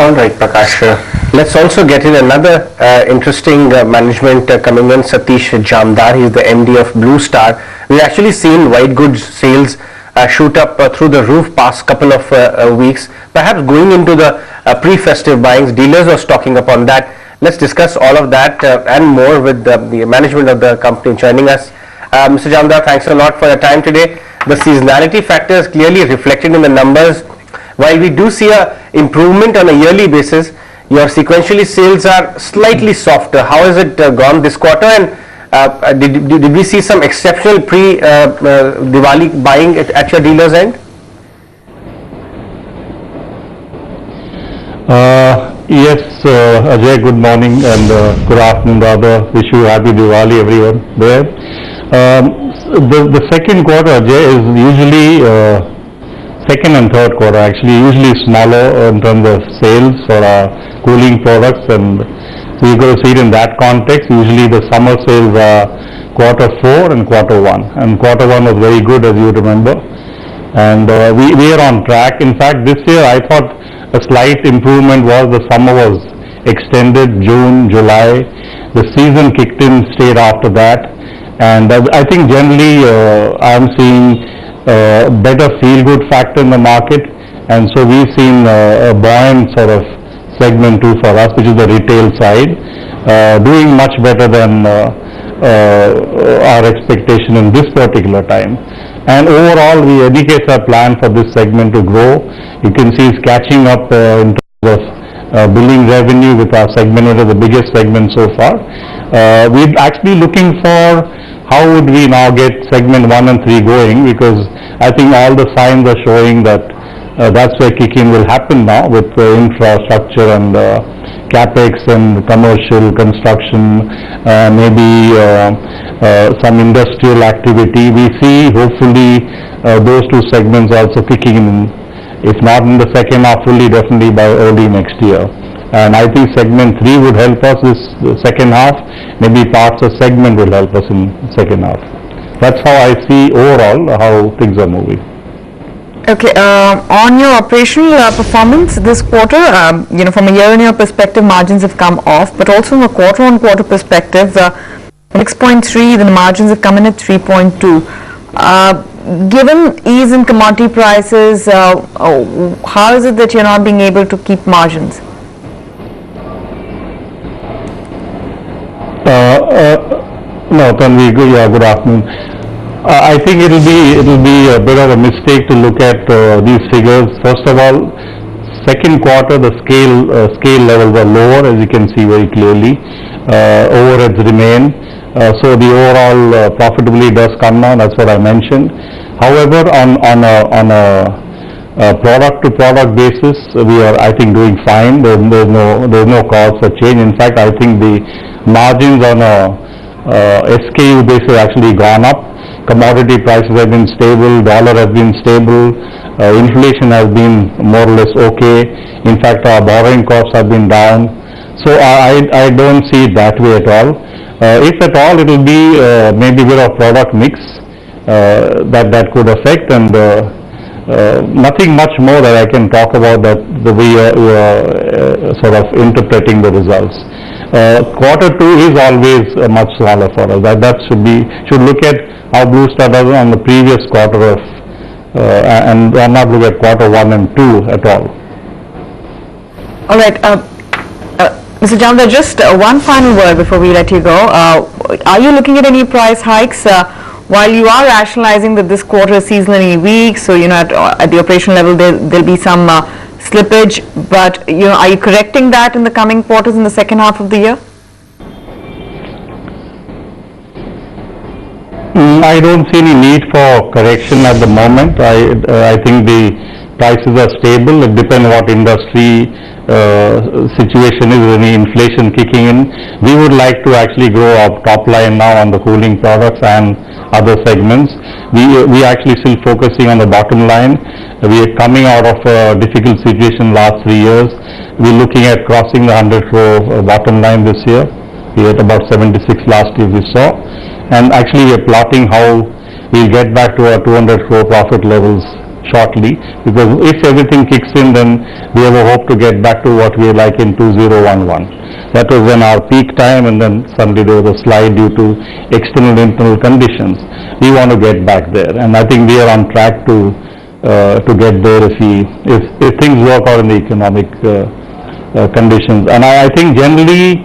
All right, Prakash. Let's also get in another interesting management coming in. Satish Jamdar, he's the MD of Blue Star. We've actually seen white goods sales shoot up through the roof past couple of weeks. Perhaps going into the pre-festive buyings, dealers are stocking up on that. Let's discuss all of that and more with the management of the company joining us. Mr. Jamdar, thanks a lot for your time today. The seasonality factor is clearly reflected in the numbers. While we do see a improvement on a yearly basis, your sequentially sales are slightly softer. How has it gone this quarter, and did we see some exceptional pre-Diwali buying at your dealer's end? Yes, Ajay, good morning and good afternoon rather. Wish you happy Diwali everyone there. The second quarter, Ajay, is usually second and third quarter actually usually smaller in terms of sales for our cooling products, and so you got to see it in that context. Usually the summer sales are quarter 4 and quarter 1, and quarter 1 was very good, as you remember, and we are on track. In fact, this year I thought a slight improvement was the summer was extended, June, July, the season kicked in straight after that, and I think generally I'm seeing better feel-good factor in the market, and so we've seen a buoyant sort of segment 2 for us, which is the retail side, doing much better than our expectation in this particular time. And overall, we indicate our plan for this segment to grow. You can see it's catching up in terms of billing revenue with our segment, which is the biggest segment so far. We're actually looking for how would we now get segment 1 and 3 going, because I think all the signs are showing that that's where kick-in will happen now with infrastructure and capex and commercial construction, maybe some industrial activity. We see hopefully those 2 segments also kicking in, if not in the second half fully, definitely by early next year. And I think segment 3 would help us this second half, maybe parts of segment will help us in second half. That's how I see overall how things are moving. Okay, on your operational performance this quarter, from a year-on-year perspective, margins have come off, but also from a quarter-on-quarter perspective, 6.3, the margins have come in at 3.2. Given ease in commodity prices, how is it that you're not being able to keep margins? No, Tanvi, good afternoon. I think it'll be a bit of a mistake to look at these figures. First of all, second quarter the scale levels are lower, as you can see very clearly. Overheads remain, so the overall profitability does come down. That's what I mentioned. However, on a product-to-product basis, we are, I think, doing fine. There's no cause for change. In fact, I think the margins on a SKU basis have actually gone up. Commodity prices have been stable, dollar has been stable, inflation has been more or less okay. In fact, our borrowing costs have been down. So I don't see it that way at all. If at all, it will be maybe a bit of product mix that could affect, and nothing much more that I can talk about that the way you are sort of interpreting the results. Quarter 2 is always much smaller for us. That should look at how Blue Star does on the previous quarter of, and not look at quarter 1 and 2 at all. All right, Mr. Jamdar, just one final word before we let you go. Are you looking at any price hikes? While you are rationalizing that this quarter is seasonally weak, so at the operational level there'll be some slippage, but are you correcting that in the coming quarters in the second half of the year? I don't see any need for correction at the moment. I think the prices are stable. It depends what industry situation is, any inflation kicking in. We would like to actually grow our top line now on the cooling products and other segments. We actually still focusing on the bottom line. We are coming out of a difficult situation last 3 years. We're looking at crossing the 100 crore bottom line this year. We had about 76 last year we saw. And actually we are plotting how we'll get back to our 200 crore profit levels shortly, because if everything kicks in, then we have a hope to get back to what we are like in 2011. That was when our peak time, and then suddenly there was a slide due to external and internal conditions. We want to get back there, and I think we are on track to get there if things work out in the economic conditions. And I think generally,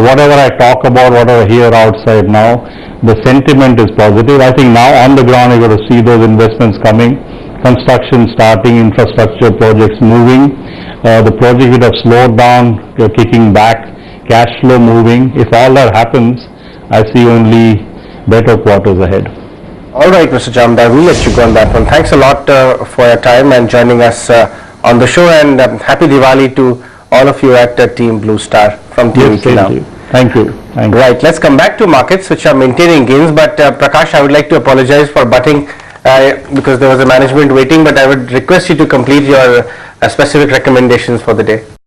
whatever I talk about, whatever I hear outside now, the sentiment is positive. I think now on the ground you're going to see those investments coming, construction starting, infrastructure projects moving, the projects that have slowed down kicking back, cash flow moving. If all that happens, I see only better quarters ahead. All right, Mr. Jamdar, we'll let you go on that one. Thanks a lot for your time and joining us on the show, and happy Diwali to all of you at Team Blue Star from TVK now. Thank you. Thank you. Right, let's come back to markets which are maintaining gains, but Prakash, I would like to apologize for butting because there was a management waiting, but I would request you to complete your specific recommendations for the day.